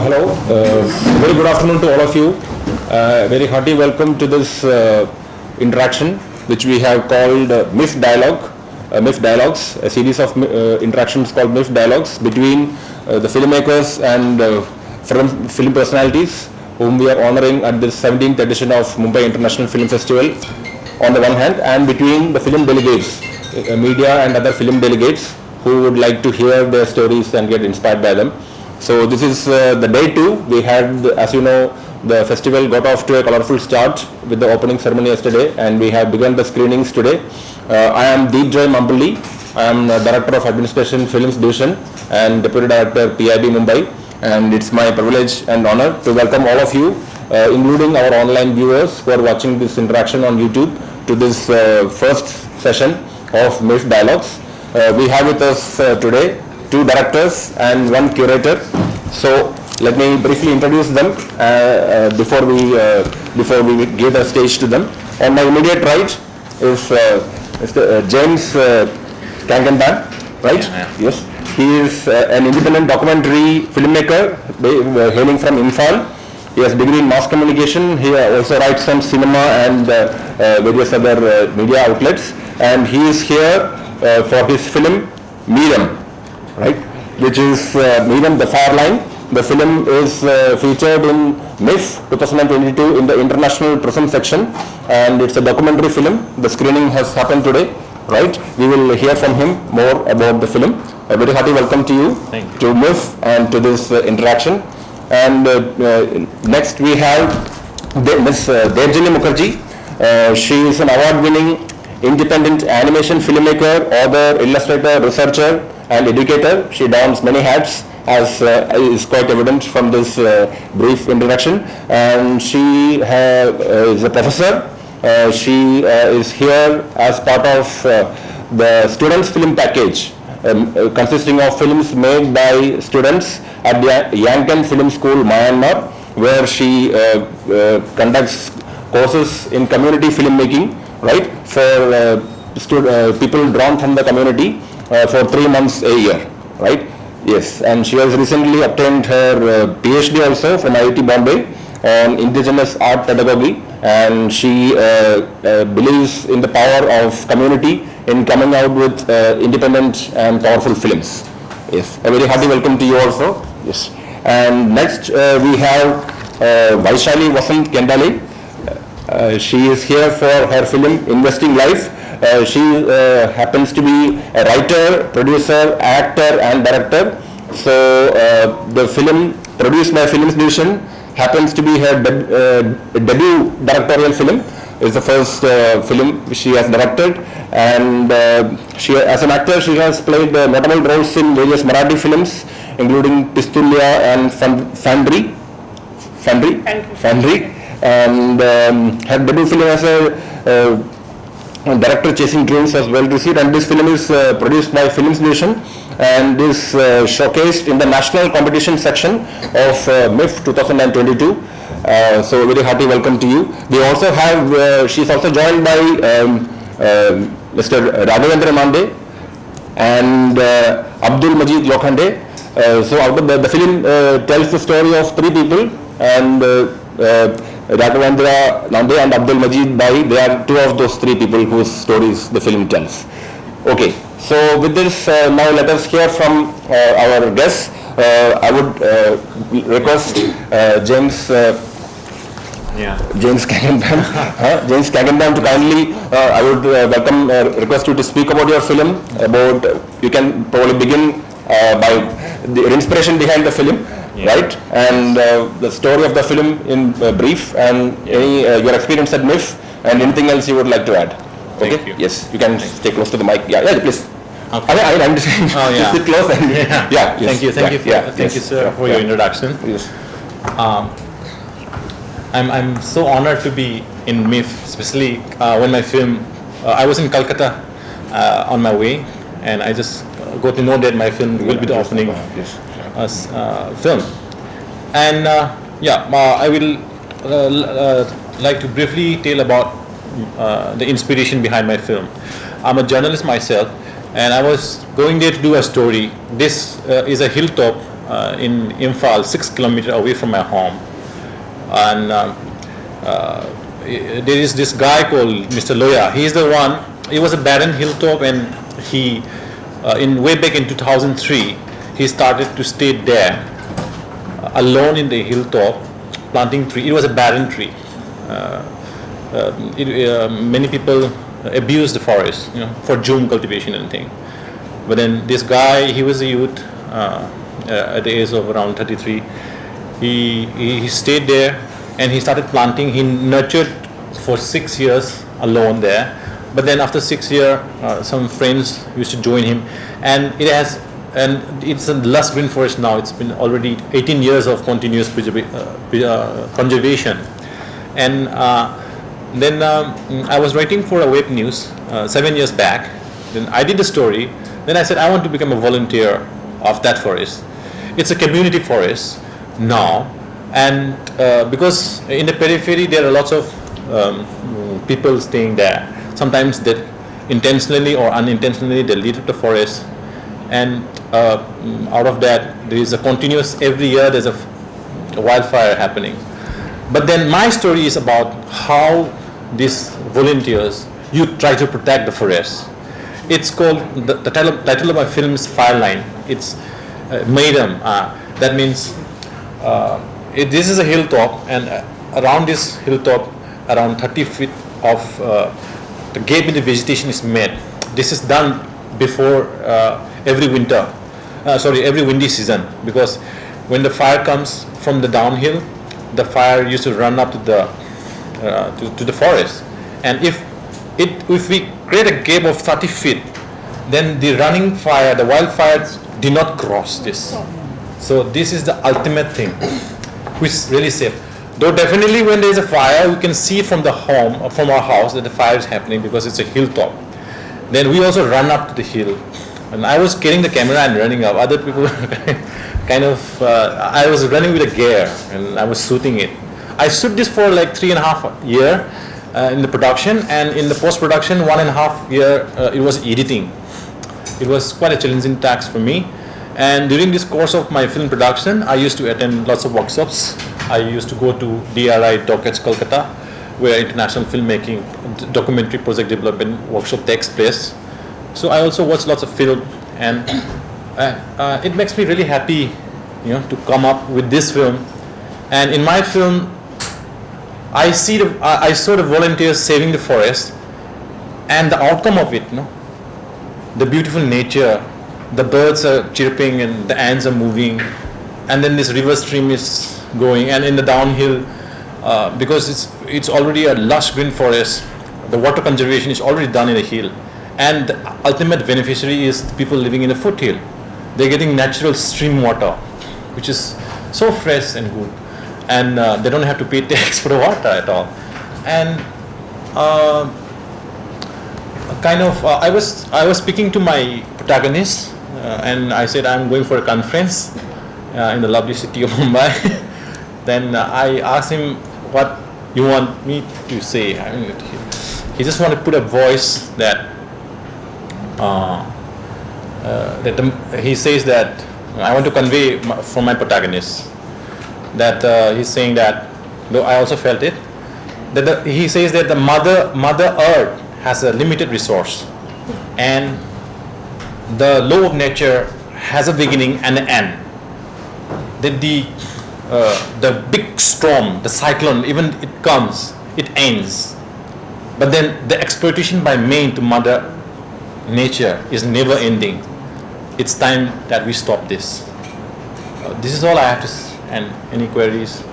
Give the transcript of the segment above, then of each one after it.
Hello, very good afternoon to all of you. Very hearty welcome to this interaction, which we have called MIF Dialogue, MIF Dialogues, a series of interactions called MIF Dialogues between the filmmakers and film personalities whom we are honoring at this 17th edition of Mumbai International Film Festival on the one hand, and between the film delegates, media and other film delegates who would like to hear their stories and get inspired by them. So this is the day 2. We had, as you know, the festival got off to a colorful start with the opening ceremony yesterday, and we have begun the screenings today. I am Deep Joy Mampalli. I am Director of Administration Films Division and Deputy Director PIB Mumbai, and it's my privilege and honor to welcome all of you, including our online viewers who are watching this interaction on YouTube, to this first session of MIF Dialogues. We have with us today 2 directors and 1 curator. So let me briefly introduce them before we give the stage to them. On my immediate right is Mr. James Kangenban, right? Yes. He is an independent documentary filmmaker hailing from Imphal. He has a degree in mass communication. He also writes on cinema and various other media outlets. And he is here for his film Meiram, right? Which is Meiram-The Fireline. The film is featured in MIF 2022 in the International Tourism section, and it's a documentary film. The screening has happened today, right? We will hear from him more about the film. A very hearty welcome to you, to MIF and to this interaction. And next we have Ms. Devjini Mukherjee. She is an award-winning independent animation filmmaker, author, illustrator, researcher, and educator. She dons many hats, as is quite evident from this brief introduction. And she is a professor. She is here as part of the Students' Film Package, consisting of films made by students at the YANGON Film School, Myanmar, where she conducts courses in community filmmaking, right, for people drawn from the community for 3 months a year, right? Yes, and she has recently obtained her PhD also from IIT Bombay on indigenous art pedagogy, and she believes in the power of community in coming out with independent and powerful films. Yes, a very hearty welcome to you also. Yes, and next we have Vaishali Vasant Kendale. She is here for her film Investing Life. She happens to be a writer, producer, actor and director. So the film produced by Films Division happens to be her debut directorial film. It's the first film she has directed, and she, as an actor, she has played notable roles in various Marathi films, including Pistulya and Fandri. And her debut film as a director, Chasing Dreams, was well received, and this film is produced by Films Division and is showcased in the national competition section of MIF 2022. So very hearty welcome to you. We also have, she's also joined by Mr. Raghavendra Mande and Abdul Majid Lokhande. So out of the film tells the story of 3 people, and Raghavendra Nande and Abdul Majid Bhai, they are 2 of those 3 people whose stories the film tells. Okay, so with this, now let us hear from our guests. I would request James Kangenban, James Kangenban to kindly, I would request you to speak about your film. You can probably begin by the inspiration behind the film. Right, and the story of the film in brief, and any your experience at MIF, and anything else you would like to add. Okay. Thank you. Yes, you can stay close to the mic. Yeah, please. Okay. I'm just saying, sit close and yes. Thank you, sir, for your introduction. Yes. I'm so honored to be in MIF, especially when my film. I was in Calcutta on my way, and I just got to know that my film will be the opening film. And I will like to briefly tell about the inspiration behind my film. I'm a journalist myself, and I was going there to do a story. This is a hilltop in Imphal, 6 kilometers away from my home. And there is this guy called Mr. Loya. He is the one. He was a barren hilltop, and he, way back in 2003, he started to stay there, alone in the hilltop, planting tree. It was a barren tree. Many people abused the forest, for jhum cultivation and thing. But then this guy, he was a youth at the age of around 33. He stayed there and he started planting. He nurtured for 6 years alone there. But then after 6 years, some friends used to join him, and it's a lush green forest now. It's been already 18 years of continuous conservation. And then I was writing for a web news 7 years back. Then I did the story. Then I said I want to become a volunteer of that forest. It's a community forest now, and because in the periphery there are lots of people staying there. Sometimes that intentionally or unintentionally they litter the forest, and out of that there is a continuous, every year there's a wildfire happening. But then my story is about how these volunteers, you try to protect the forest. It's called, the title of my film is Fireline. It's Meiram. That means this is a hilltop, and around this hilltop, around 30 feet of the gap in the vegetation is made. This is done before every windy season, because when the fire comes from the downhill, the fire used to run up to the forest, and if we create a gap of 30 feet, then the running fire, the wildfires, do not cross this. So this is the ultimate thing, which is really safe. Though definitely when there is a fire, we can see from the home or from our house that the fire is happening because it's a hilltop. Then we also run up to the hill, and I was carrying the camera and running up. Other people I was running with a gear and I was shooting it. I shoot this for like 3.5 years in the production, and in the post-production 1.5 years it was editing. It was quite a challenging task for me. And during this course of my film production, I used to attend lots of workshops. I used to go to DRI Dockets, Kolkata, where international filmmaking, documentary project development workshop takes place. So I also watch lots of film, and it makes me really happy, to come up with this film. And in my film, I saw the volunteers saving the forest, and the outcome of it, the beautiful nature, the birds are chirping and the ants are moving, and then this river stream is going, and in the downhill, because it's already a lush green forest, the water conservation is already done in the hill, and the ultimate beneficiary is the people living in the foothill. They're getting natural stream water, which is so fresh and good, and they don't have to pay tax for the water at all. And I was speaking to my protagonist, and I said I'm going for a conference in the lovely city of Mumbai. Then I asked him, what you want me to say? He just wanted to put a voice that he says that I want to convey from my protagonist, that he's saying that, though I also felt it, that he says that the mother earth has a limited resource, and the law of nature has a beginning and an end. That the big storm, the cyclone, even it comes, it ends. But then the exploitation by man to mother nature is never ending. It's time that we stop this. This is all I have to say. And any queries?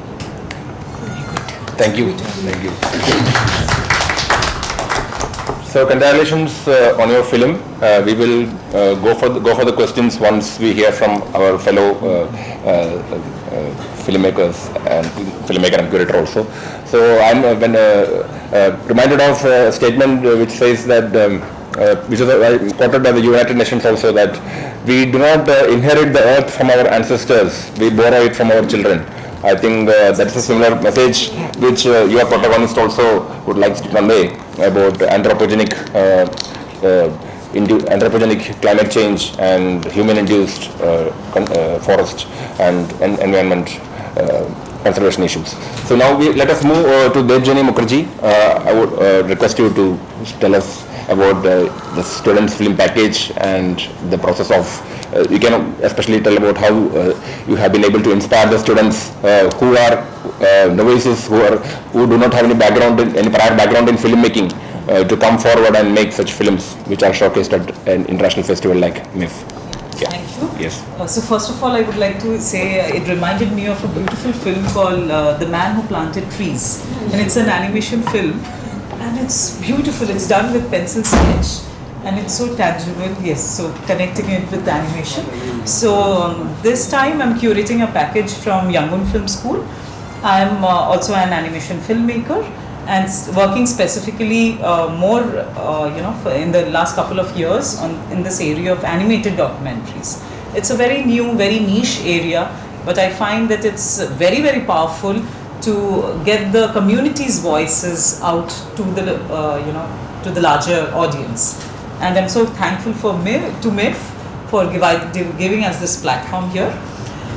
Thank you. Thank you. So congratulations on your film. We will go for the questions once we hear from our fellow filmmakers and filmmaker and curator also. So I'm reminded of a statement which says that, which is quoted by the United Nations also, that we do not inherit the earth from our ancestors, we borrow it from our children. I think that's a similar message which your protagonist also would like to convey about anthropogenic anthropogenic climate change and human-induced forest and environment conservation issues. So now let us move to Devjani Mukherjee. I would request you to tell us about the students' film package and the process of, you can especially tell about how you have been able to inspire the students who are novices, who do not have any prior background in filmmaking, to come forward and make such films which are showcased at an international festival like MIF. Yeah. Thank you. Yes. So first of all, I would like to say it reminded me of a beautiful film called The Man Who Planted Trees, and it's an animation film, and it's beautiful. It's done with pencil sketch, and it's so tangible. Yes, so connecting it with animation. So this time I'm curating a package from YANGON Film School. I'm also an animation filmmaker and working specifically more, in the last couple of years in this area of animated documentaries. It's a very new, very niche area, but I find that it's very, very powerful to get the community's voices out to the larger audience. And I'm so thankful to MIF for giving us this platform here.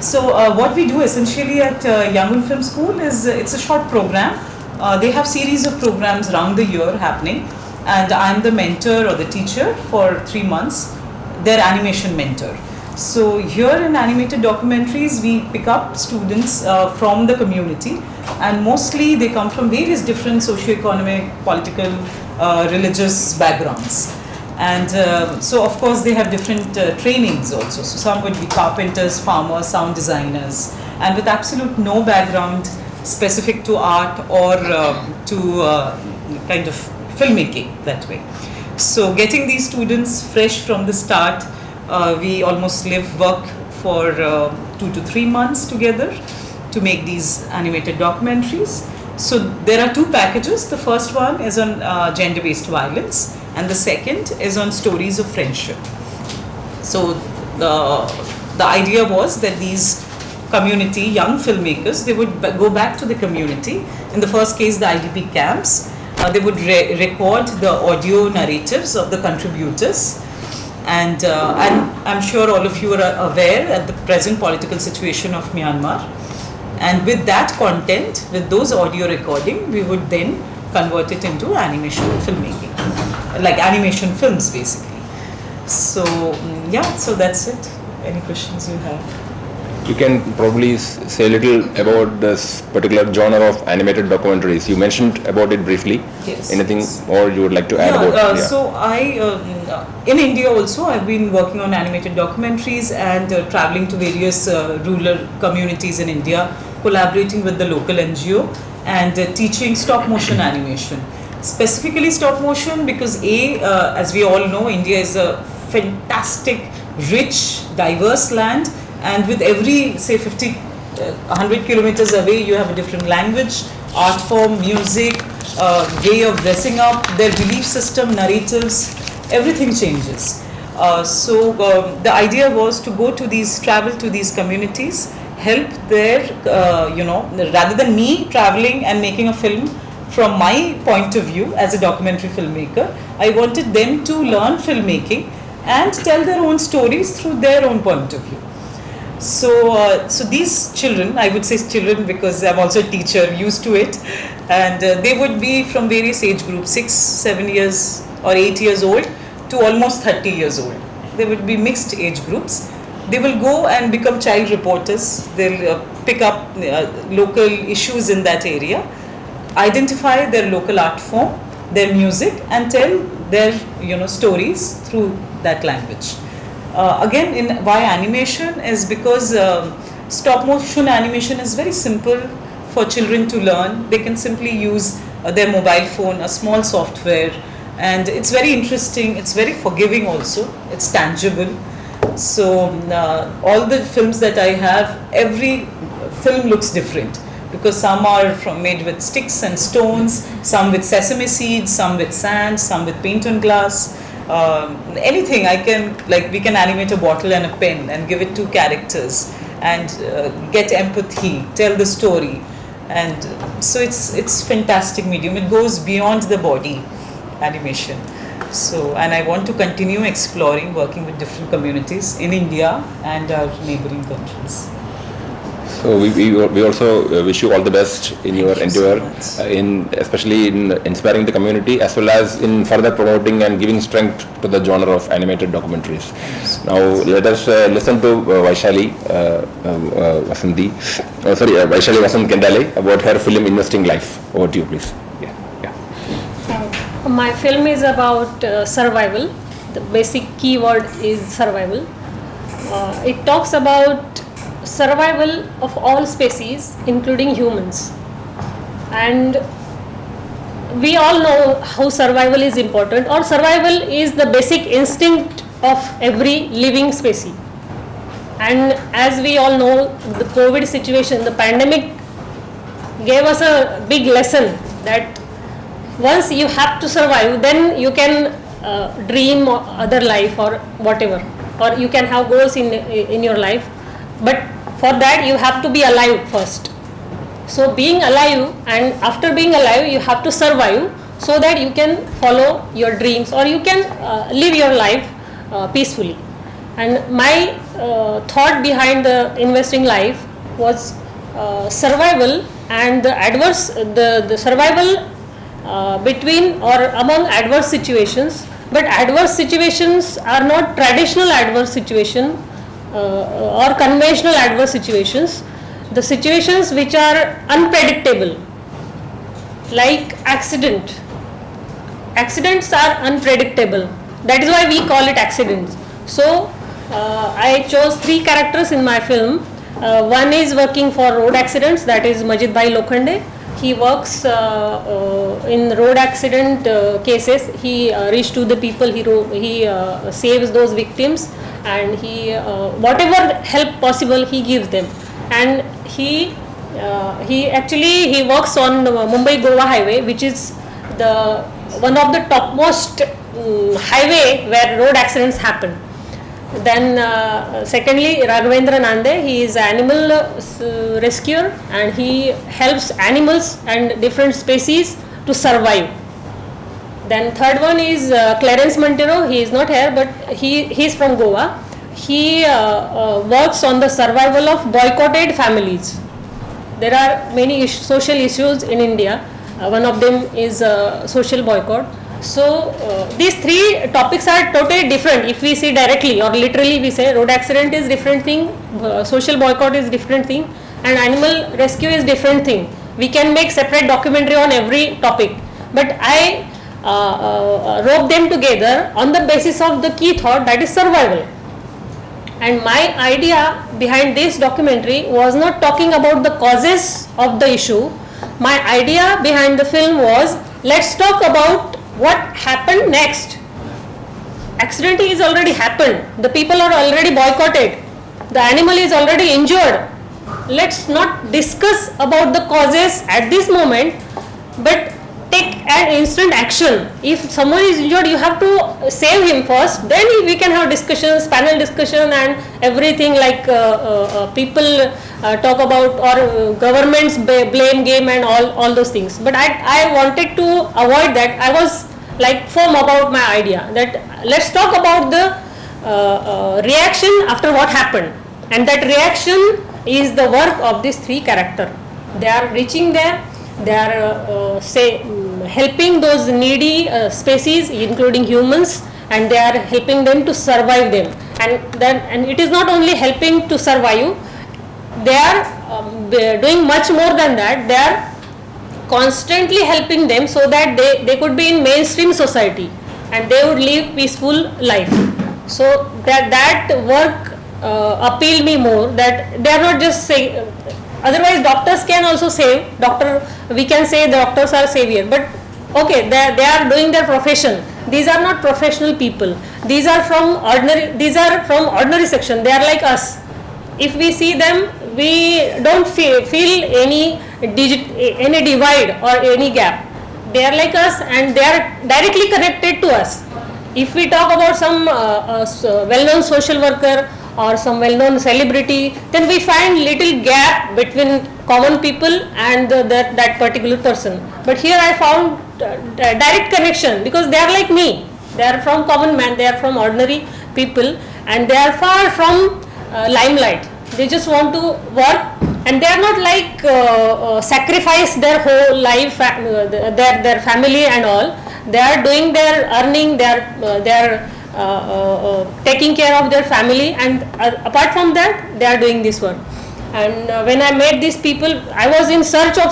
So what we do essentially at YANGON Film School is it's a short program. They have series of programs around the year happening, and I'm the mentor or the teacher for 3 months, their animation mentor. So here in animated documentaries, we pick up students from the community, and mostly they come from various different socio-economic, political, religious backgrounds. And so of course they have different trainings also. So some would be carpenters, farmers, sound designers, and with absolute no background specific to art or to kind of filmmaking that way. So getting these students fresh from the start, we almost work for 2 to 3 months together to make these animated documentaries. So there are 2 packages. The first one is on gender-based violence, and the second is on stories of friendship. So the idea was that these community, young filmmakers, they would go back to the community. In the first case, the IDP camps. They would record the audio narratives of the contributors. And I'm sure all of you are aware at the present political situation of Myanmar. And with that content, with those audio recording, we would then convert it into animation filmmaking, like animation films basically. So yeah, so that's it. Any questions you have? You can probably say a little about this particular genre of animated documentaries. You mentioned about it briefly. Yes. Anything more you would like to add about it? So in India also, I've been working on animated documentaries and traveling to various rural communities in India, collaborating with the local NGO and teaching stop motion animation. Specifically stop motion because as we all know, India is a fantastic, rich, diverse land. And with every, say, 100 kilometers away, you have a different language, art form, music, way of dressing up, their belief system, narratives, everything changes. So the idea was to travel to these communities, help their, rather than me traveling and making a film from my point of view as a documentary filmmaker, I wanted them to learn filmmaking and tell their own stories through their own point of view. So these children, I would say children because I'm also a teacher, used to it, and they would be from various age groups, 6, 7 years or 8 years old to almost 30 years old. They would be mixed age groups. They will go and become child reporters. They'll pick up local issues in that area, identify their local art form, their music, and tell their stories through that language. Again, why animation is because stop motion animation is very simple for children to learn. They can simply use their mobile phone, a small software, and it's very interesting. It's very forgiving also. It's tangible. So all the films that I have, every film looks different because some are made with sticks and stones, some with sesame seeds, some with sand, some with paint on glass. Anything we can animate a bottle and a pen and give it to characters and get empathy, tell the story, and so it's fantastic medium. It goes beyond the body animation. So, and I want to continue exploring, working with different communities in India and our neighboring countries. So we also wish you all the best in your Thank you so endeavor, much. especially in inspiring the community as well as in further promoting and giving strength to the genre of animated documentaries. Now let us listen to Vaishali Vasanti, Vaishali Vasant Kendale about her film Investing Life. Over to you, please. My film is about survival. The basic keyword is survival. It talks about survival of all species, including humans. And we all know how survival is important, or survival is the basic instinct of every living species. And as we all know, the COVID situation, the pandemic gave us a big lesson that once you have to survive, then you can dream other life or whatever, or you can have goals in your life. But for that you have to be alive first. So being alive, and after being alive you have to survive so that you can follow your dreams, or you can live your life peacefully. And my thought behind the Investing Life was survival and the survival between or among adverse situations. But adverse situations are not traditional adverse situation or conventional adverse situations. The situations which are unpredictable, like accidents are unpredictable. That is why we call it accidents. So I chose 3 characters in my film. One is working for road accidents, that is Majid Bhai Lokhande. He works in road accident cases. He reaches to the people, he saves those victims, and he whatever help possible he gives them. And he works on the Mumbai Goa highway, which is the one of the topmost highway where road accidents happen. Then secondly, Raghavendra Nande, he is animal rescuer, and he helps animals and different species to survive. Then third one is Clarence Montero. He is not here, but he is from Goa. He works on the survival of boycotted families. There are many social issues in India. One of them is social boycott. So these 3 topics are totally different. If we see directly or literally, we say road accident is different thing, social boycott is different thing, and animal rescue is different thing. We can make separate documentary on every topic, but I rope them together on the basis of the key thought, that is survival. And my idea behind this documentary was not talking about the causes of the issue. My idea behind the film was, let's talk about what happened next. Accident is already happened, the people are already boycotted, the animal is already injured. Let's not discuss about the causes at this moment, but take an instant action. If someone is injured, you have to save him first, then we can have discussions, panel discussion and everything, like people talk about, or governments blame game and all those things. But I wanted to avoid that. I was like firm about my idea that let's talk about the reaction after what happened, and that reaction is the work of these 3 characters. They are reaching there, they are helping those needy species, including humans, and they are helping them to survive them. And it is not only helping to survive, they are doing much more than that. They are constantly helping them so that they could be in mainstream society and they would live peaceful life. So that work appealed me more, that they are not just saying, otherwise doctors can also save, we can say the doctors are savior, but okay, they are doing their profession. These are not professional people, these are from ordinary section, they are like us. If we see them, we don't feel any divide or any gap. They are like us and they are directly connected to us. If we talk about some well-known social worker or some well-known celebrity, then we find little gap between common people and that particular person. But here I found direct connection, because they are like me. They are from common man, they are from ordinary people, and they are far from limelight. They just want to work, and they are not like sacrifice their whole life, their family and all. They are doing their earning, they are taking care of their family, and apart from that they are doing this work. And when I met these people, I was in search of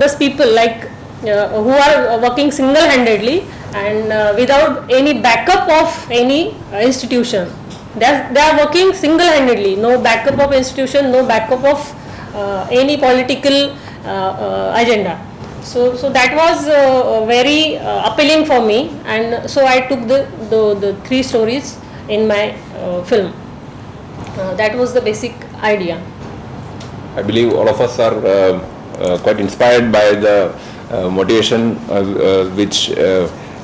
those people like who are working single-handedly and without any backup of any institution. They are working single-handedly, no backup of institution, no backup of any political agenda. So that was very appealing for me, and so I took the three stories in my film. That was the basic idea. I believe all of us are quite inspired by the motivation which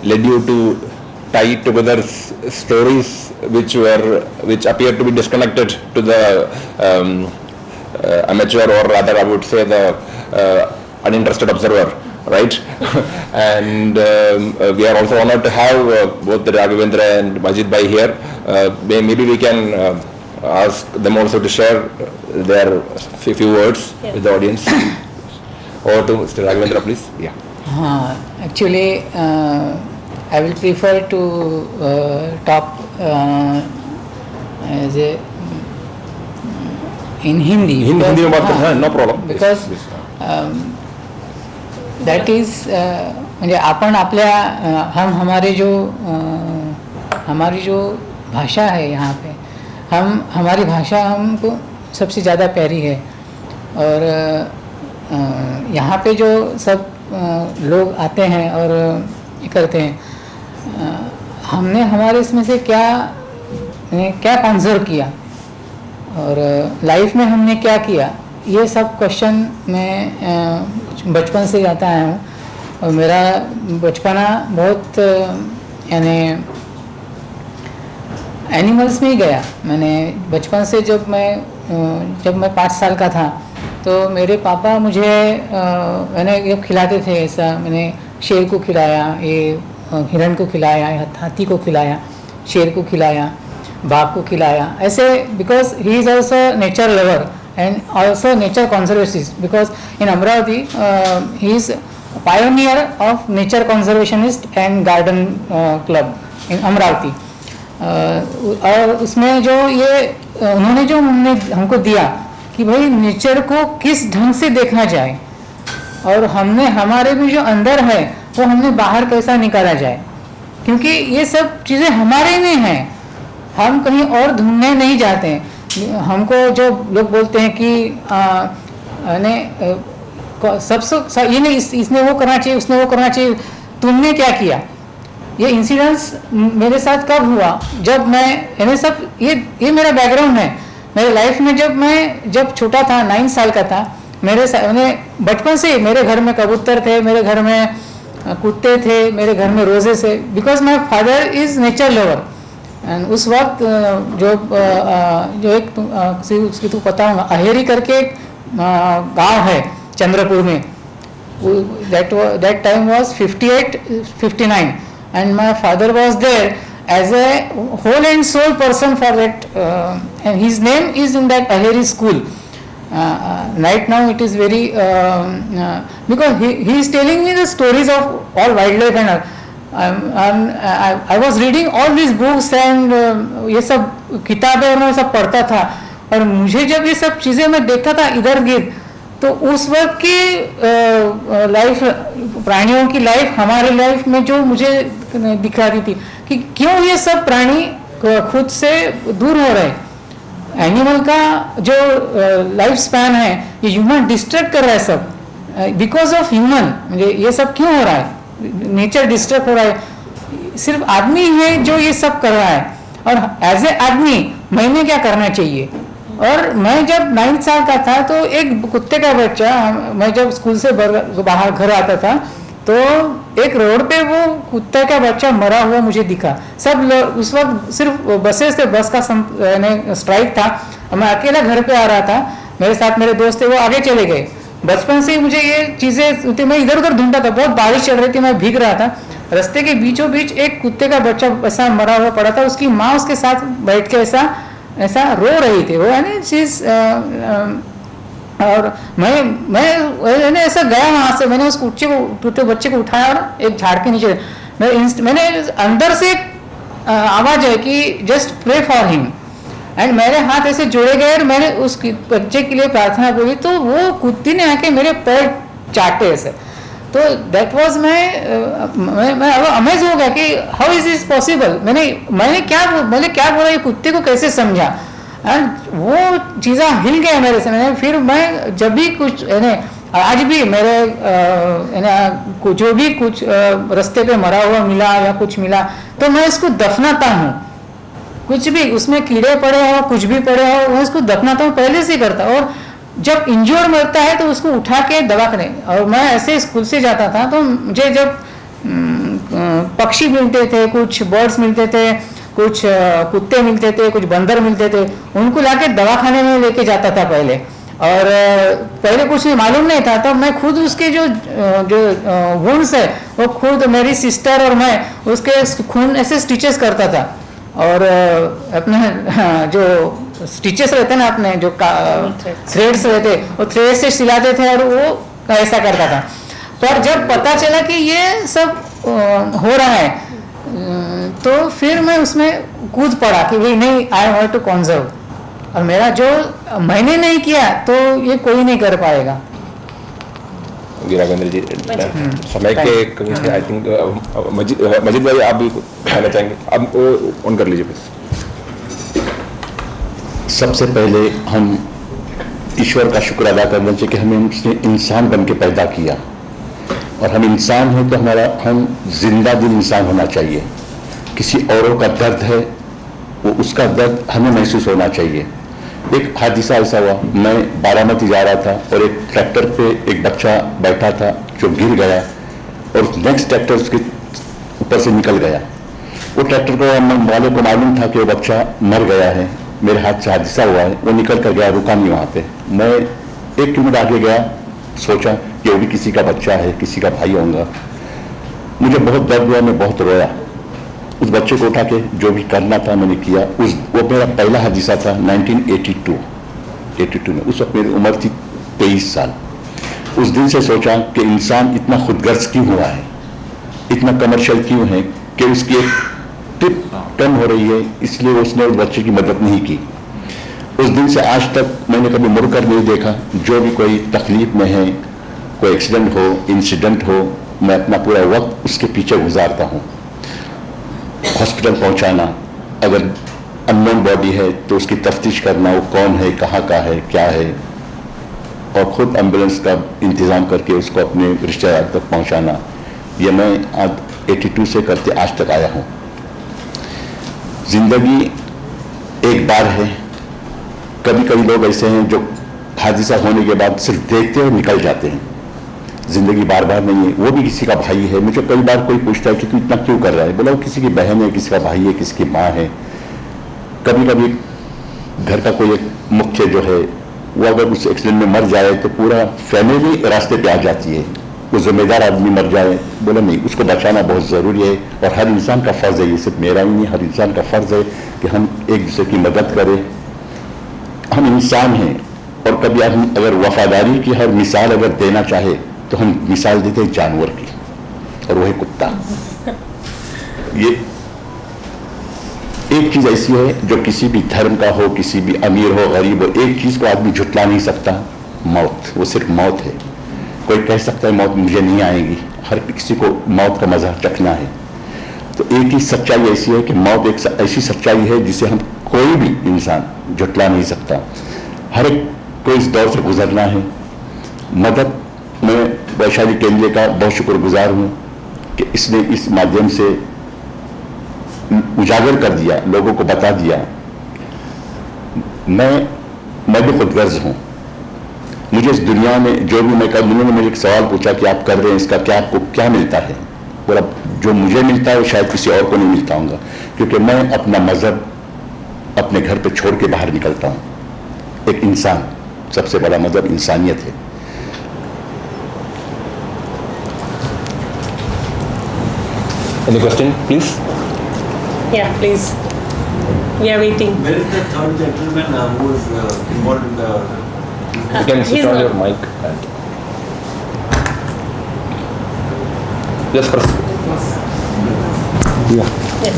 led you to tie together stories which appear to be disconnected to the amateur, or rather I would say the uninterested observer, right? And we are also honored to have both Raghavendra and Majid Bhai here. Maybe we can ask them also to share their few words with the audience. Over to Mr. Raghavendra, please. Yeah. Actually, I will prefer to talk as a in Hindi. Hindi में बात करना है, no problem. Because that is म्हणजे आपण आपल्या हम हमारी जो भाषा है यहाँ पे, हमारी भाषा हमको सबसे ज़्यादा प्यारी है, और यहाँ पे जो सब लोग आते हैं और ये करते हैं, हमने हमारे इसमें से क्या कंजर्व किया और लाइफ में हमने क्या किया, ये सब क्वेश्चन मैं बचपन से जाता आया हूँ। और मेरा बचपना बहुत यानी एनिमल्स में ही गया। मैंने बचपन से जब मैं 5 साल का था तो मेरे पापा मुझे मैंने जब खिलाते थे, ऐसा मैंने शेर को खिलाया, ये हिरण को खिलाया, हाथी को खिलाया, शेर को खिलाया, बाघ को खिलाया, ऐसे, because he is also nature lover and also nature conservatist, because in Amravati he is pioneer of nature conservationist and garden club in Amravati. और उसमें जो ये उन्होंने जो हमको दिया कि भाई नेचर को किस ढंग से देखना जाए, और हमने हमारे भी जो अंदर है वो हमने बाहर कैसा निकाला जाए, क्योंकि ये सब चीज़ें हमारे में हैं, हम कहीं और ढूंढने नहीं जाते हैं। हमको जो लोग बोलते हैं कि सबसे ये नहीं, इसने वो करना चाहिए, उसने वो करना चाहिए, तुमने क्या किया। ये इंसिडेंस मेरे साथ कब हुआ, जब मैं सब ये मेरा बैकग्राउंड है मेरे लाइफ में। जब छोटा था, 9 साल का था, मैंने बचपन से मेरे घर में कबूतर थे, मेरे घर में कुत्ते थे, मेरे घर में रोजे से, because my father is nature lover. And उस वक्त जो एक उसकी तो पता होगा, अहेरी करके एक गाँव है चंद्रपुर में, that time was 58-59 and my father was there as a whole and soul person for that, and his name is in that Aheri school. Right now it is very because he is telling me the stories of all wildlife and all. I was reading all these books and ये सब किताबें और मैं सब पढ़ता था, और मुझे जब ये सब चीज़ें मैं देखता था इधर गिर, तो उस वक्त की लाइफ, प्राणियों की लाइफ हमारे लाइफ में जो मुझे दिखाती थी कि क्यों ये सब प्राणी खुद से दूर हो रहे हैं। एनिमल का जो लाइफ स्पैन है ये ह्यूमन डिस्ट्रैक्ट कर रहा है सब, बिकॉज ऑफ ह्यूमन। ये सब क्यों हो रहा है, नेचर डिस्टर्ब हो रहा है, सिर्फ आदमी है जो ये सब कर रहा है। और एज ए आदमी मैंने क्या करना चाहिए। और मैं जब 9 साल का था तो एक कुत्ते का बच्चा, मैं जब स्कूल से बाहर घर आता था तो एक रोड पे वो कुत्ते का बच्चा मरा हुआ मुझे दिखा। सब लोग उस वक्त सिर्फ बसेस थे, बस का स्ट्राइक था, मैं अकेला घर पे आ रहा था, मेरे साथ मेरे दोस्त थे, वो आगे चले गए। बचपन से ही मुझे ये चीज़ें, मैं इधर उधर ढूंढता था, बहुत बारिश चल रही थी, मैं भीग रहा था, रास्ते के बीचों बीच एक कुत्ते का बच्चा ऐसा मरा हुआ पड़ा था, उसकी माँ उसके साथ बैठ के ऐसा ऐसा रो रही थी वो, यानी चीज़। और मैंने ऐसा गया वहाँ से, मैंने उस कुत्ते बच्चे को उठाया और एक झाड़ के नीचे मैंने अंदर से आवाज़ है कि just pray for him, and मेरे हाथ ऐसे जोड़े गए और मैंने उस बच्चे के लिए प्रार्थना बोली, तो वो कुत्ती ने आके मेरे पैर चाटे ऐसे। तो दैट वाज मैं अमेज हो गया कि हाउ इज दिस पॉसिबल। मैंने क्या बोला, ये कुत्ते को कैसे समझा, एंड वो चीज़ें हिल गया मेरे से। मैं जब भी कुछ आज भी मेरे जो भी कुछ रास्ते पे मरा हुआ मिला या कुछ मिला तो मैं इसको दफनाता हूँ, कुछ भी उसमें कीड़े पड़े हो कुछ भी पड़े हो मैं उसको दफनाता हूँ, पहले से करता। और जब इंजोर्ड मरता है तो उसको उठा के दवाखाने, और मैं ऐसे स्कूल से जाता था तो मुझे जब पक्षी मिलते थे, कुछ बर्ड्स मिलते थे, कुछ कुत्ते मिलते थे, कुछ बंदर मिलते थे, उनको लाके दवाखाने में लेके जाता था पहले। और पहले कुछ मालूम नहीं था, तब मैं खुद उसके जो वुंड्स है वो खुद मेरी सिस्टर और मैं उसके खून ऐसे स्टिचेस करता था। और अपने जो स्टिचेस रहते ना अपने जो थ्रेड्स रहते वो थ्रेड से सिलाते थे और वो ऐसा करता था। पर जब पता चला कि ये सब हो रहा है तो फिर मैं उसमें कूद पड़ा कि भाई नहीं, आई वांट टू कंजर्व, और मेरा जो मैंने नहीं किया तो ये कोई नहीं कर पाएगा। राघवेंद्र जी, समय के आई थिंक मजीद भाई आप भी कहना चाहेंगे, आप ऑन कर लीजिए प्लीज। सबसे पहले हम ईश्वर का शुक्र अदा करना चाहिए कि हमें उसने इंसान बन के पैदा किया, और हम इंसान हैं तो हम जिंदा दिल इंसान होना चाहिए। किसी औरों का दर्द है वो उसका दर्द हमें महसूस होना चाहिए। एक हादसा ऐसा हुआ, मैं बारामती जा रहा था और एक ट्रैक्टर पे एक बच्चा बैठा था जो गिर गया और नेक्स्ट ट्रैक्टर उसके ऊपर से निकल गया। वो ट्रैक्टर को वाले को मालूम था कि वो बच्चा मर गया है, मेरे हाथ से हादसा हुआ है, वो निकल कर गया, रुका नहीं वहाँ पे। मैं 1 किलोमीटर आगे गया, सोचा कि वो भी किसी का बच्चा है, किसी का भाई होगा। मुझे बहुत दर्द हुआ, मैं बहुत रोया। उस बच्चे को उठा के जो भी करना था मैंने किया। वो मेरा पहला हादसा था 1982 में। उस वक्त मेरी उम्र थी 23 साल। उस दिन से सोचा कि इंसान इतना खुदगर्ज क्यों हुआ है, इतना कमर्शियल क्यों है कि उसकी एक टिप कम हो रही है, इसलिए उसने उस बच्चे की मदद नहीं की। उस दिन से आज तक मैंने कभी मुड़कर नहीं देखा। जो भी कोई तकलीफ में है, कोई एक्सीडेंट हो, इंसिडेंट हो, मैं अपना पूरा वक्त उसके पीछे गुजारता हूँ। हॉस्पिटल पहुँचाना, अगर अननोन बॉडी है तो उसकी तफ्तीश करना, वो कौन है, कहाँ का है, क्या है, और खुद एम्बुलेंस का इंतज़ाम करके उसको अपने रिश्तेदार तक पहुँचाना, ये मैं आज 82 से करते आज तक आया हूँ। जिंदगी एक बार है। कभी कभी लोग ऐसे हैं जो हादसा होने के बाद सिर्फ देखते और निकल जाते हैं। जिंदगी बार बार नहीं है। वो भी किसी का भाई है। मुझे कई बार कोई पूछता है कि तू इतना क्यों कर रहा है, बोला वो किसी की बहन है, किसी का भाई है, किसी की माँ है। कभी कभी घर का कोई एक मुख्य जो है वो अगर उस एक्सीडेंट में मर जाए तो पूरा फैमिली रास्ते पे आ जाती है। वो जिम्मेदार आदमी मर जाए, बोला नहीं, उसको बचाना बहुत ज़रूरी है और हर इंसान का फ़र्ज़ है। ये सिर्फ मेरा ही नहीं, हर इंसान का फ़र्ज़ है कि हम एक दूसरे की मदद करें। हम इंसान हैं और कभी हम अगर वफादारी की हर मिसाल अगर देना चाहे तो हम मिसाल देते हैं जानवर की, और वही कुत्ता। ये एक चीज़ ऐसी है जो किसी भी धर्म का हो, किसी भी अमीर हो, गरीब हो, एक चीज़ को आदमी झुटला नहीं सकता, मौत। वो सिर्फ मौत है। कोई कह सकता है मौत मुझे नहीं आएगी, हर किसी को मौत का मज़ा चखना है। तो एक ही सच्चाई ऐसी है कि मौत एक ऐसी सच्चाई है जिसे हम कोई भी इंसान झुटला नहीं सकता। हर एक को इस दौर से गुजरना है। मदद, मैं वैशाली केंद्र का बहुत शुक्रगुजार हूँ कि इसने इस माध्यम से उजागर कर दिया, लोगों को बता दिया। मैं भी खुदगर्ज हूँ। मुझे इस दुनिया में जो भी मैं कर, उन्होंने मुझे एक सवाल पूछा कि आप कर रहे हैं इसका क्या, आपको क्या मिलता है? बोला जो मुझे मिलता है वो शायद किसी और को नहीं मिलता होगा, क्योंकि मैं अपना मजहब अपने घर पे छोड़ के बाहर निकलता हूँ। एक इंसान, सबसे बड़ा मजहब इंसानियत है। Any question, please? Yeah, please. We are waiting. Where is the third gentleman who is involved in the... You can switch he's on not- your mic. Yes, Chris. Yeah,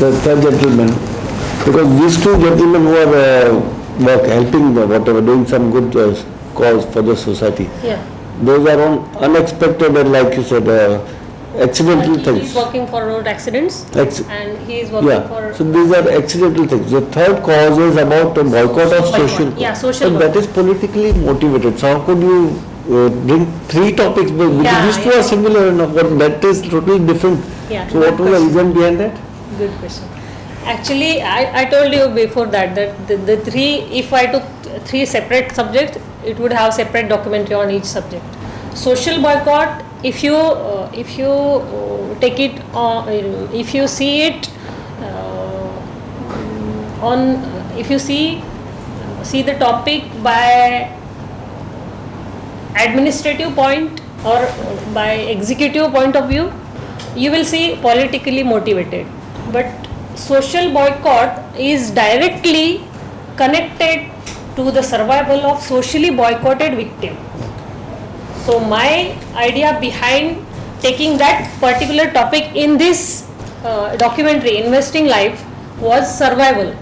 the third gentleman, because these two gentlemen who are helping whatever, doing some good cause for the society, Yeah. those are unexpected and like you said, accidental He is things. working for road accidents and he is working Yeah, for... so these are accidental things. The third cause is about a boycott of Boycott. social. Yeah, social And that is politically motivated. So how could you bring three topics, because Yeah, these two yeah. are similar enough, but that is totally different. Yeah, So good what was the question. reason behind that? Good question. Actually, I told you before that the three, if I took three separate subjects, it would have separate documentary on each subject. Social boycott, if you take it if you see it if you see the topic by administrative point or by executive point of view, you will see politically motivated. But social boycott is directly connected to the survival of socially boycotted victim. So my idea behind taking that particular topic in this documentary, Investing Life, was survival.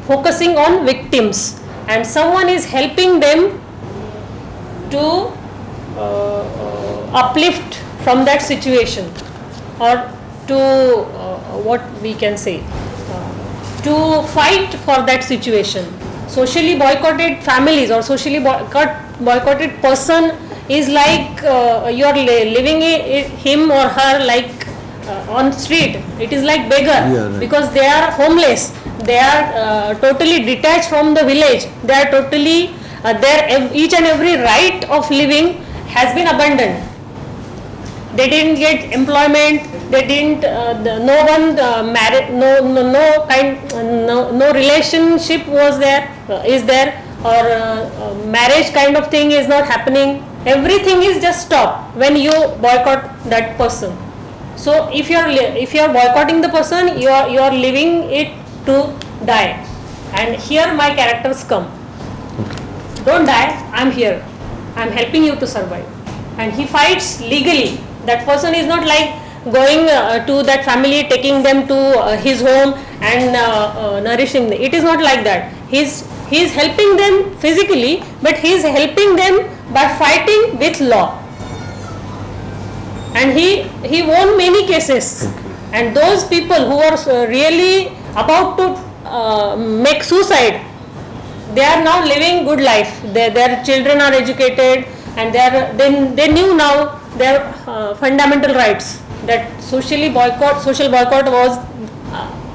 Focusing on victims, and someone is helping them to uplift from that situation, or to what we can say, to fight for that situation. Socially boycotted families or socially boycotted person is like you are living him or her like on street. It is like beggar. Yeah, right. Because they are homeless, they are totally detached from the village, they are totally each and every right of living has been abandoned. They didn't get employment, they didn't no one married, no relationship was there, is there, or marriage kind of thing is not happening. Everything is just stopped when you boycott that person. So if you are boycotting the person, you are leaving it to die. And here my characters come. Don't die, I'm here, I'm helping you to survive. And he fights legally. That person is not like going to that family, taking them to his home and nourishing them. It is not like that. He's helping them physically, but he's helping them by fighting with law. And he won many cases. And those people who are really about to make suicide, they are now living good life. Their children are educated, and they knew now their fundamental rights. That social boycott was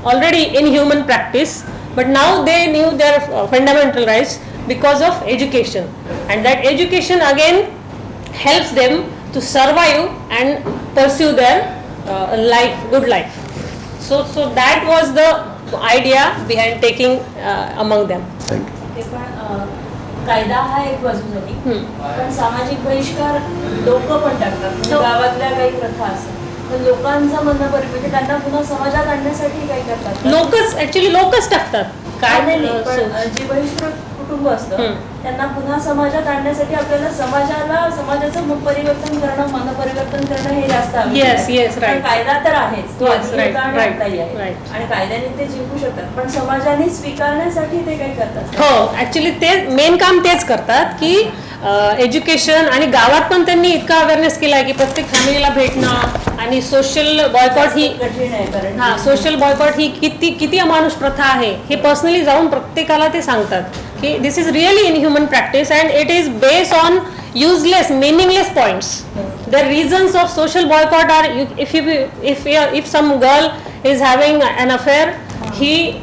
already in human practice, but now they knew their fundamental rights because of education, and that education again helps them to survive and pursue their good life. So that was the idea behind taking among them. Thank you. ते पण कायदा हा एक बाजू झाली, पण सामाजिक बहिष्कार लोक पण टाकतात. म्हणजे गावातल्या काही प्रथा असतात, तर लोकांचं म्हणणं परिपेक्षित त्यांना पुन्हा समाजात आणण्यासाठी काय करतात? लोकच टाकतात. काय नाही, पण जी बहिष्कृत कुटुंब असतं त्यांना पुन्हा समाजात आणण्यासाठी आपल्याला समाजाचं परिवर्तन करणं, मन परिवर्तन करणं हे जास्त Yes, right. कायदा तर आहेच, तो Yes, right, आताही आहे, right. आणि कायद्याने ते जिंकू शकतात, पण समाजाने स्वीकारण्यासाठी ते काय करतात? हो, ऍक्च्युली ते मेन काम तेच करतात की एज्युकेशन, आणि गावात पण त्यांनी इतका अवेअरनेस केला आहे की प्रत्येक फॅमिलीला भेटणं, आणि सोशल बॉयकॉट ही कठीण आहे, कारण सोशल बॉयकॉट ही किती अमानुष प्रथा आहे हे पर्सनली जाऊन प्रत्येकाला ते सांगतात की this is really in human practice and it is based on useless, meaningless points. The reasons of social boycott are if some girl is having an affair, she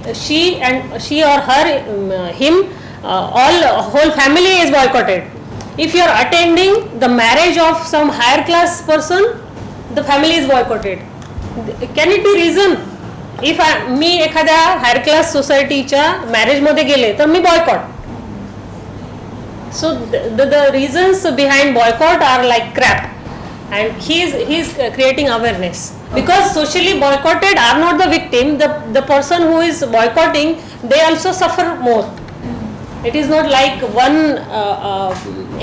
or her, him, whole family is boycotted. If you are attending the marriage of some higher class person, the family is boycotted. Can it be reason? If मी एखाद्या higher class सोसायटीच्या marriage मध्ये गेले तर मी boycott. So the reasons behind boycott are like crap, and he's creating awareness. Because socially boycotted are not the victim. The person who is boycotting, they also suffer more. It is not like one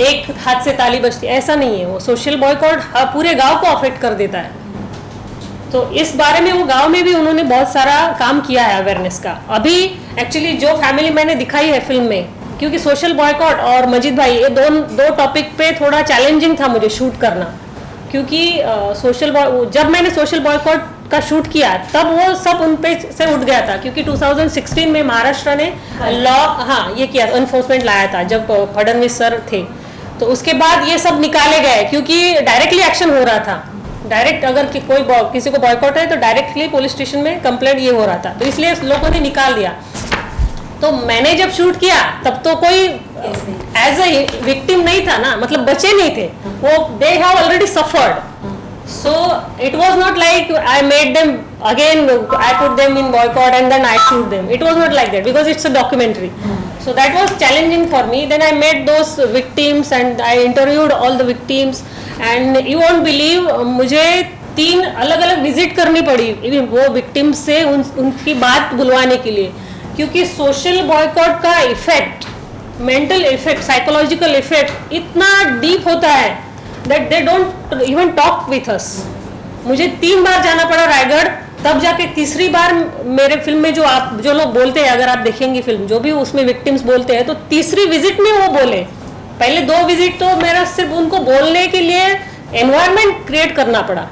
एक हाथ से ताली बजती, ऐसा नहीं है. वो social boycott पूरे गांव को अफेक्ट कर देता है. तो इस बारे में वो गांव में भी उन्होंने बहुत सारा काम किया है अवेयरनेस का. अभी एक्चुअली जो फैमिली मैंने दिखाई है फिल्म में, क्योंकि सोशल बॉयकॉट और मजिद भाई ये दो टॉपिक पे थोड़ा चैलेंजिंग था मुझे शूट करना, क्योंकि जब मैंने सोशल बॉयकॉट का शूट किया तब वो सब उन पे से उठ गया था, क्योंकि 2016 में महाराष्ट्र ने लॉ ये किया, एनफोर्समेंट लाया था जब फडणवीस सर थे. तो उसके बाद ये सब निकाले गए, क्योंकि डायरेक्टली एक्शन हो रहा था. डायरेक्ट अगर कोई किसी को बॉयकॉट है तो डायरेक्टली पुलिस स्टेशन में कंप्लेंट ये हो रहा था, तो इसलिए लोगों ने निकाल दिया. तो मैंने जब शूट किया तब तो कोई एज ए विक्टिम नहीं था ना, मतलब बचे नहीं थे वो, they have already suffered. So it was not like I made them again, I put them in boycott and then I shoot them. It was not like that, because it's a documentary. So that was challenging for me. Then I met those victims and I interviewed all the victims, and you won't believe मुझे 3 अलग-अलग visit करनी पड़ी वो victims से उनकी बात बुलवाने के लिए, क्योंकि सोशल बॉयकॉट का effect, mental effect, psychological effect इतना डीप होता है that they don't even talk with us. मुझे 3 बार जाना पड़ा रायगढ़, तब जाके तीसरी बार मेरे फिल्म में जो लोग बोलते हैं, अगर आप देखेंगे फिल्म जो भी उसमें विक्टिम्स बोलते हैं, तो तीसरी विजिट में वो बोले. पहले 2 विजिट तो मेरा सिर्फ उनको बोलने के लिए एनवायरनमेंट क्रिएट करना पड़ा.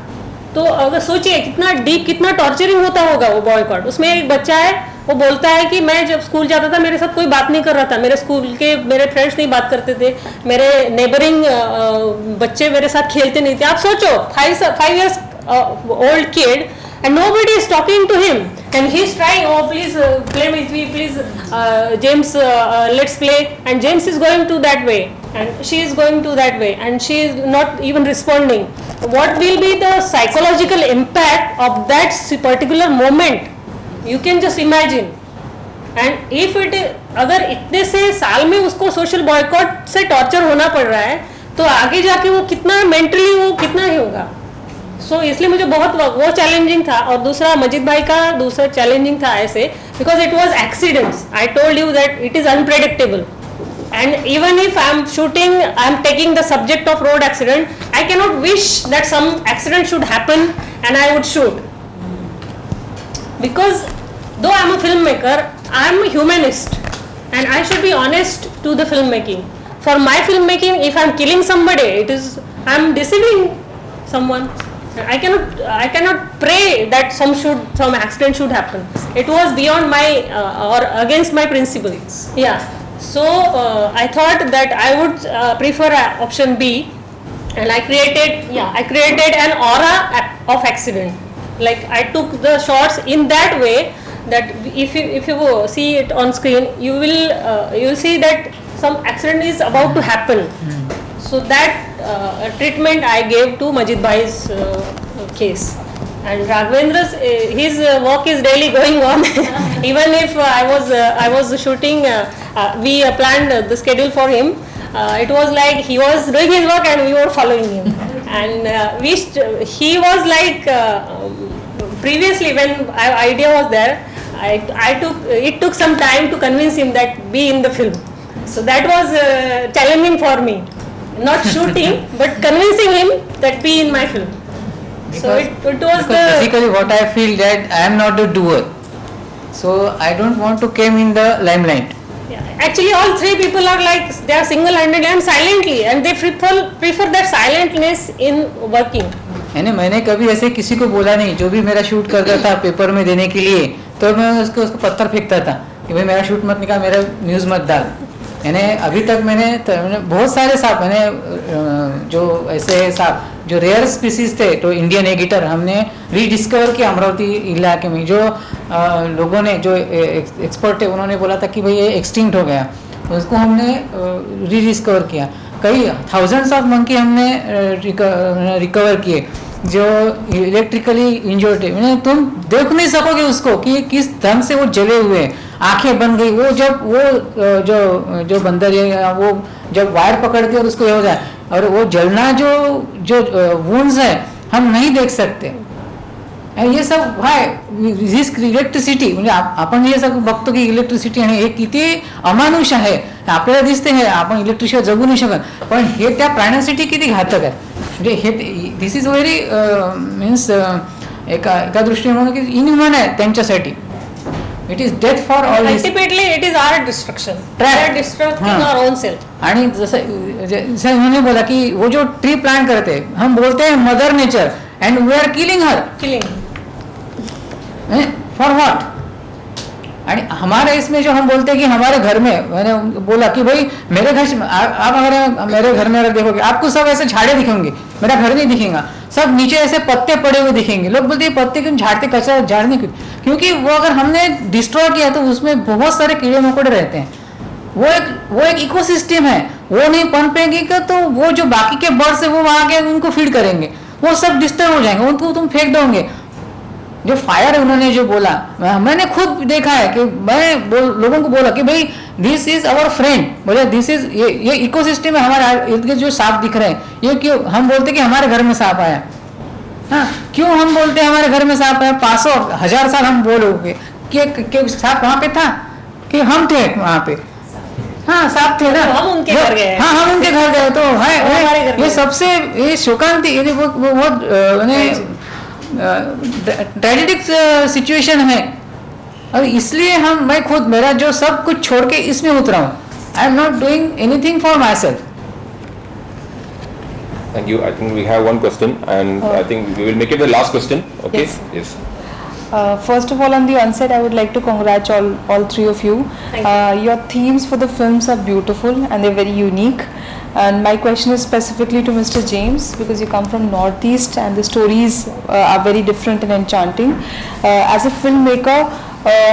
तो अगर सोचिए कितना डीप, कितना टॉर्चरिंग होता होगा वो बॉयकॉट. उसमें एक बच्चा है, वो बोलता है कि मैं जब स्कूल जाता था मेरे साथ कोई बात नहीं कर रहा था, मेरे स्कूल के मेरे फ्रेंड्स नहीं बात करते थे, मेरे नेबरिंग बच्चे मेरे साथ खेलते नहीं थे. आप सोचो 5 years old kid and nobody is talking to him and he is trying, oh please play with me, please James, let's play, and James is going to that way and she is going to that way and she is not even responding. What will be the psychological impact of that particular moment? You can just imagine. And if it अगर इतने से साल में उसको social boycott से torture होना पड़ रहा है, तो आगे जाके वो कितना मेंटली वो कितना ही होगा. सो इसलिए मुझे बहुत वो चैलेंजिंग था. और दूसरा मजिद भाई का दूसरा चैलेंजिंग था ऐसे, because it was accidents. I told you that it is unpredictable, and even if I am shooting, I am taking the subject of road accident, I cannot wish that some accident should happen and I would shoot, because though I am a filmmaker, I am a humanist and I should be honest to the filmmaking. For my filmmaking, if I am killing somebody, it is I am deceiving someone. I cannot pray that some accident should happen. It was beyond my or against my principles. Yeah. So I thought that I would prefer option B, and I created an aura of accident. Like I took the shots in that way that if you see it on screen, you will see that some accident is about to happen. So that treatment I gave to Majid Bhai's case. And Raghavendra's his work is really going on. Even if I was shooting, we planned the schedule for him. It was like he was doing his work and we were following him. And he was like previously when idea was there, it took some time to convince him that be in the film. So that was challenging for me, not shooting but convincing him that be in my film. So it was basically what I feel that I am not the doer, so I don't want to come in the limelight. Yeah. Actually all 3 people are like they are single-handed and silently, and they prefer that silentness in working. मैंने कभी ऐसे किसी को बोला नहीं. जो भी मेरा शूट करता था पेपर में देने के लिए, तो मैं उसको पत्थर फेंकता था कि भाई मेरा शूट मत निकाल, मेरा न्यूज़ मत डाल. अभी तक मैंने बहुत सारे सांप, मैंने जो ऐसे सांप जो रेयर स्पीसीज थे, तो इंडियन एगिटर हमने रीडिस्कवर किया अमरावती इलाके में. जो लोगों ने जो एक्सपर्ट थे उन्होंने बोला था कि भाई ये एक्सटिंक्ट हो गया, उसको हमने रीडिस्कवर किया. कई थाउजेंड्स ऑफ मंकी हमने रिकवर किए जो इलेक्ट्रिकली इंजर्ड है. तुम देख नहीं सकोगे उसको कि किस ढंग से वो जले हुए हैं, आंखें बन गई. वो जब वो जो बंदर है वो जब वायर पकड़ के और उसको हो जाए, और वो जलना जो वुंड्स है हम नहीं देख सकते. आणि हे सब झिस इलेक्ट्रिसिटी म्हणजे आपण हे सगळं बघतो की इलेक्ट्रिसिटी आणि हे किती अमानुष आहे आपल्याला दिसते हे आपण इलेक्ट्रिशिवाय जगू नाही शकत पण हे त्या प्राण्यासाठी किती घातक आहे म्हणजे हे दिस इज व्हेरी मीन्स एका दृष्टीने म्हणून की इनह्युमन आहे त्यांच्यासाठी it is death for all ultimately it is our destruction destructing our own self आणि जसं इन्होंने बोला कि वो जो ट्री प्लांट करते हम बोलते हैं mother nature and we are killing her for what आणि हमारे इसमें जो हम बोलते हैं कि हमारे घर में मैंने बोला कि भाई मेरे घर से आप अगर मेरे घर में अगर देखोगे आपको सब ऐसे झाड़े दिखेंगे मेरा घर नहीं दिखेगा सब नीचे ऐसे पत्ते पड़े हुए दिखेंगे लोग बोलते हैं पत्ते क्यों झाड़ते कचरा झाड़ने क्यों क्योंकि वो अगर हमने डिस्ट्रॉय किया तो उसमें बहुत सारे कीड़े मकोड़े रहते हैं वो एक इकोसिस्टम है वो नहीं पनपेंगे तो वो जो बाकी के बर्ड्स है वो वहाँ के उनको फीड करेंगे वो सब डिस्टर्ब हो जाएंगे उनको तुम फेंक दोगे जो फायर है उन्होंने जो बोला मैंने खुद देखा है कि मैं लोगों को बोला कि भाई दिस इज अवर फ्रेंड बोले दिस इज ये इकोसिस्टम है हमारे इर्द गिर्द जो सांप दिख रहे हैं ये क्यों हम बोलते कि हमारे घर में सांप आया हाँ क्यों हम बोलते हैं हमारे घर में सांप आया 500 1000 साल हम बोलोगे कि सांप वहाँ पे था कि हम थे वहाँ पे हाँ सांप थे ना हम उनके घर गए हाँ हम उनके घर गए तो है ये सबसे ये शोकांति ये बहुत ट्रेजेडिक सिचुएशन है और इसलिए मैं खुद मेरा जो सब कुछ छोड़ के इसमें उतरा हूँ I am not doing anything for my self Thank you. I think we have one question and I think we will make it the last question. Okay? Yes. First of all, on the onset, I would like to congratulate all three of you. Your themes for the films are beautiful and they're very unique. And my question is specifically to Mr. James because you come from Northeast and the stories are very different and enchanting. As a filmmaker,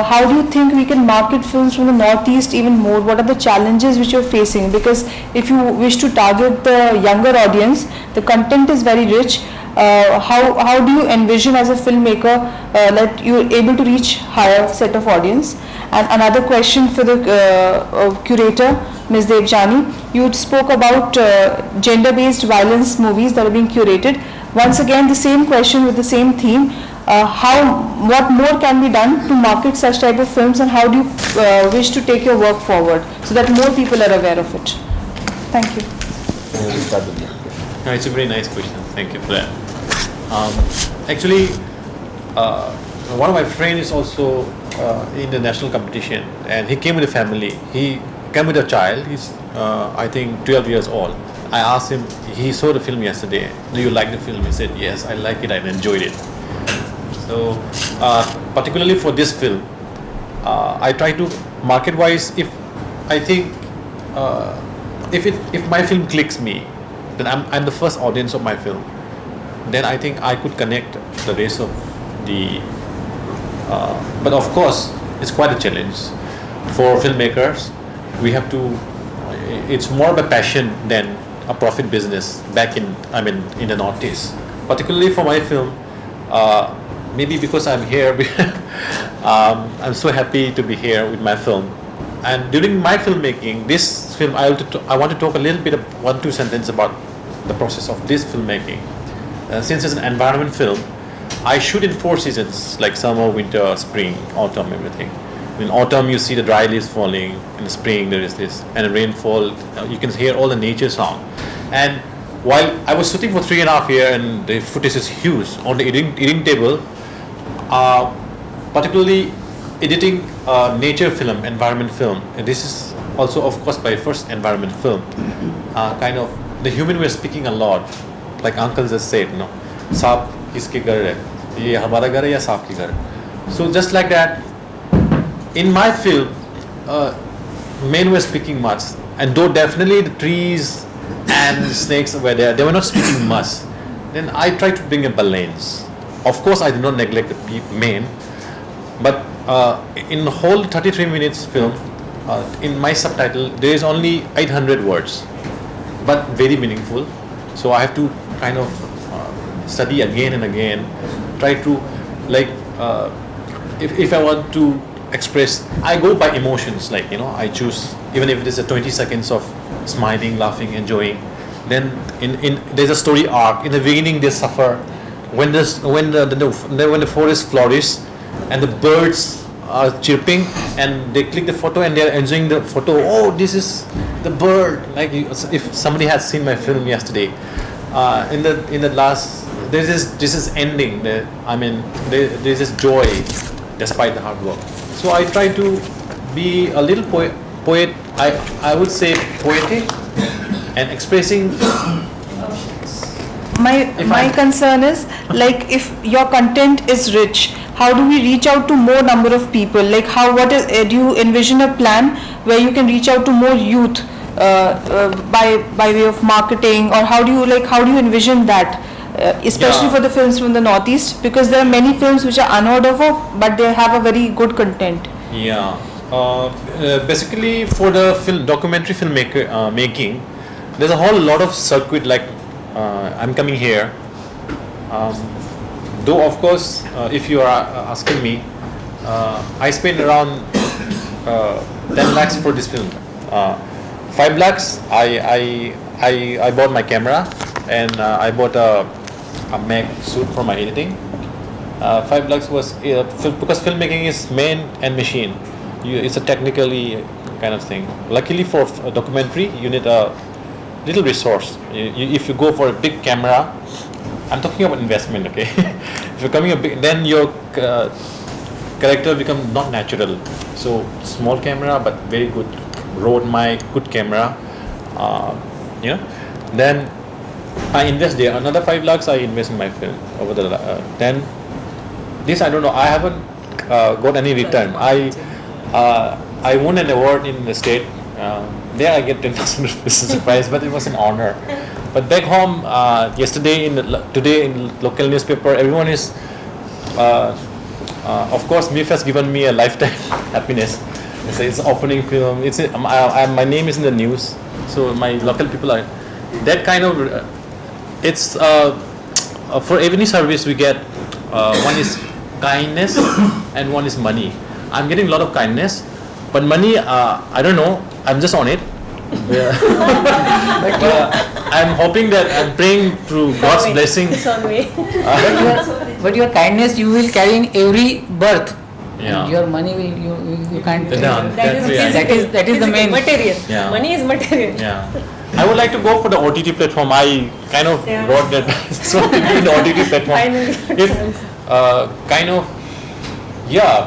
how do you think we can market films from the Northeast even more? What are the challenges which you're facing? Because if you wish to target the younger audience, the content is very rich. How do you envision as a filmmaker that you're able to reach higher set of audience? And another question for the curator, Ms. Devjani, you spoke about gender-based violence movies that are being curated. Once again, the same question with the same theme. What more can be done to market such type of films, and how do you wish to take your work forward so that more people are aware of it? Thank you. No, it's a very nice question. Thank you for that. Actually, one of my friends is also in the national competition, and he came with a family. He came with a child. He's I think 12 years old. I asked him. He saw the film yesterday. Do you like the film? He said, yes, I like it. I enjoyed it. So, particularly for this film, I try to market-wise. If I think if my film clicks me, then I'm the first audience of my film. Then I think I could connect the rest of the. But of course, it's quite a challenge for filmmakers. We have to. It's more of a passion than a profit business back in the Northeast. Particularly for my film. Maybe because I'm here, I'm so happy to be here with my film. And during my filmmaking, this film, I want to talk a little bit of 1-2 sentences about the process of this filmmaking. Since it's an environment film, I shoot in 4 seasons, like summer, winter, spring, autumn, everything. In autumn, you see the dry leaves falling. In spring, there is this, and in rainfall, you can hear all the nature sound. And while I was shooting for 3.5 years, and the footage is huge on the editing table. Particularly editing nature film, environment film, and this is also of course my first environment film. Kind of the human were speaking a lot, like uncle just said, no, saap kiske ghar hai, ye hamara ghar hai ya saap ki ghar. So just like that, in my film, men were speaking much, and though definitely the trees and the snakes were there, they were not speaking much. Then I tried to bring a balance. Of course, I did not neglect the men, but in the whole 33 minutes film, in my subtitle, there is only 800 words, but very meaningful. So I have to kind of study again and again, try to if I want to express, I go by emotions, I choose, even if it is a 20 seconds of smiling, laughing, enjoying, then there's a story arc. In the beginning, they suffer, when the forest flourishes and the birds are chirping and they click the photo and they are enjoying the photo. Oh, this is the bird. Like if somebody has seen my film yesterday, in the last this is ending. There's this joy despite the hard work. So I try to be a little poet. I would say poetic and expressing. My concern is, like, if your content is rich, how do we reach out to more number of people? Like, do you envision a plan where you can reach out to more youth by way of marketing, or how do you envision that, especially for the films from the Northeast, because there are many films which are unheard of, but they have a very good content. Yeah. Basically, for the documentary filmmaker making, there's a whole lot of circuit. Like I'm coming here. Though of course, if you are asking me, I spent around 10 lakhs for this film. 5 lakhs. I bought my camera and I bought a Mac suit for my editing. 5 lakhs was because filmmaking is man and machine. It's a technically kind of thing. Luckily for a documentary, you need a little resource. If you go for a big camera, I'm talking about investment, okay? If you're coming a big, then your character become not natural. So small camera, but very good Rode mic, good camera. Then I invest there. Another 5 lakhs I invest in my film over the then. This I don't know. I haven't got any return. I won an award in the state. There I get 10,000 rupees as a prize, but it was an honor. But back home, today in local newspaper, everyone is, of course, MIF has given me a lifetime happiness. It's opening film. My name is in the news, so my local people are that kind of. It's for any service we get. One is kindness and one is money. I'm getting a lot of kindness, but money, I don't know. I'm just on it. I'm hoping that I'm praying through God's blessing. It's on way. But your kindness you will carry in every birth. Yeah. Your money will you can't. That is the main material. Yeah. Money is material. Yeah. I would like to go for the OTT platform. I kind of got that. So in the OTT platform,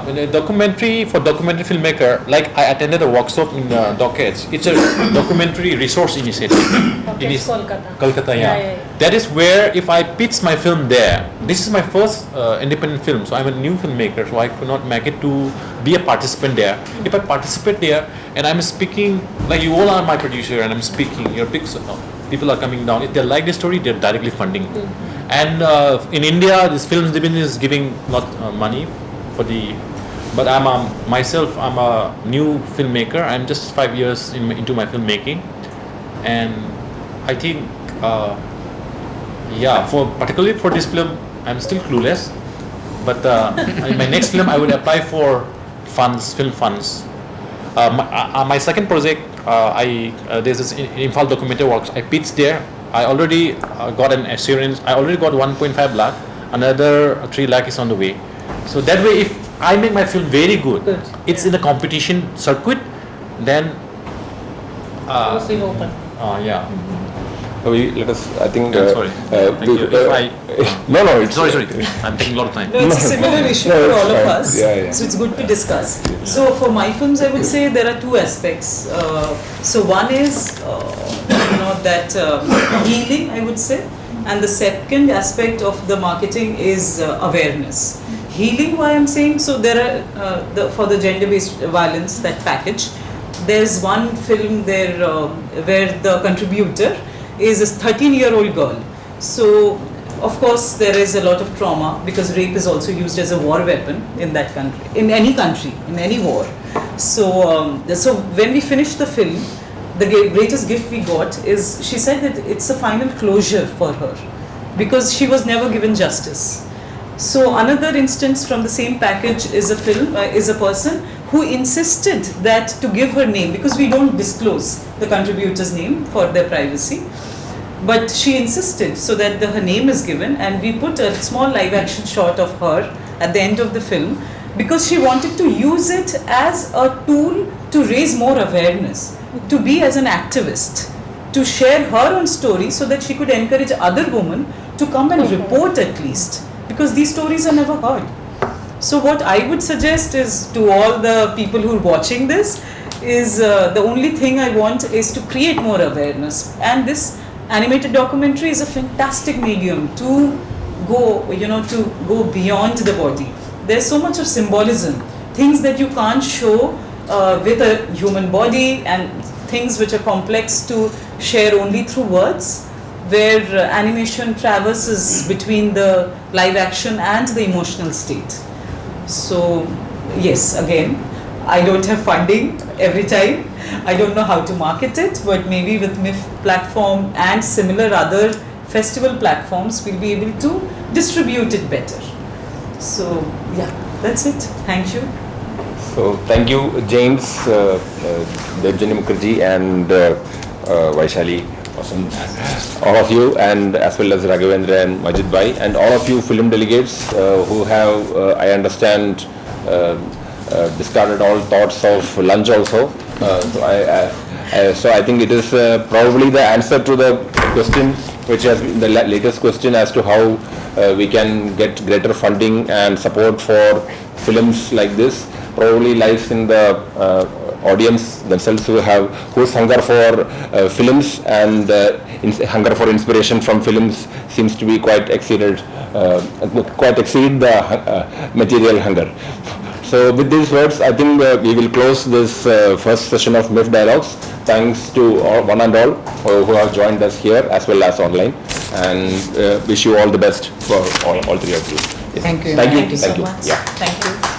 in a documentary for documentary filmmaker, like I attended a workshop in Dockets. It's a documentary resource initiative. Okay, It is Kolkata. Kolkata, yeah. That is where if I pitch my film there, this is my first independent film, so I'm a new filmmaker, so I could not make it to be a participant there. If I participate there and I'm speaking, like you all are my producer and I'm speaking, your people are coming down. If they like the story, they're directly funding. And in India, this films division is giving not money for the, but I'm a new filmmaker. I'm just 5 years into my filmmaking, and I think particularly for this film, I'm still clueless. But in my next film, I will apply for film funds. My second project, there's this Imphal documentary works. I pitched there. I already got an assurance. I already got 1.5 lakh. Another 3 lakh is on the way. So that way, if I make my film very good, it's in the competition circuit, then open. yeah. Let us. I think. Sorry. Thank you. No, it's sorry. I'm taking a lot of time. No, it's a similar issue for all of fine. us. Yeah. So it's good to discuss. So for my films, I would say there are two aspects. So one is, that healing, I would say, and the second aspect of the marketing is awareness. Healing, why I'm saying, so there are for the gender-based violence, that package. There's one film there where the contributor is a 13-year-old girl. So, of course, there is a lot of trauma because rape is also used as a war weapon in that country, in any war. So, so when we finished the film, the greatest gift we got is, she said that it's a final closure for her because she was never given justice. So another instance from the same package is a person who insisted that to give her name, because we don't disclose the contributor's name for their privacy. But she insisted so that her name is given, and we put a small live action shot of her at the end of the film because she wanted to use it as a tool to raise more awareness, to be as an activist, to share her own story so that she could encourage other women to come and report at least, because these stories are never heard. So what I would suggest is to all the people who are watching this is the only thing I want is to create more awareness, and this animated documentary is a fantastic medium to go, to go beyond the body. There's so much of symbolism, things that you can't show with a human body, and things which are complex to share only through words, where animation traverses between the live action and the emotional state. So yes, again, I don't have funding every time. I don't know how to market it, but maybe with MIF platform and similar other festival platforms, we'll be able to distribute it better. So yeah, that's it. Thank you. So thank you, James, Devjani Mukherjee, and Vaishali, all of you, and as well as Raghavendra and Majid Bhai, and all of you film delegates who have, I understand, discarded all thoughts of lunch also. So I think it is probably the answer to the question, which has been the latest question as to how we can get greater funding and support for films like this. Probably lies in the audience themselves, whose hunger for films and hunger for inspiration from films seems to be quite exceed the material hunger. So with these words, I think we will close this first session of MIF Dialogues. Thanks to one and all who have joined us here as well as online, and wish you all the best for all three of you. Yes. Thank you. Thank you. Thank you so much. Yeah. Thank you.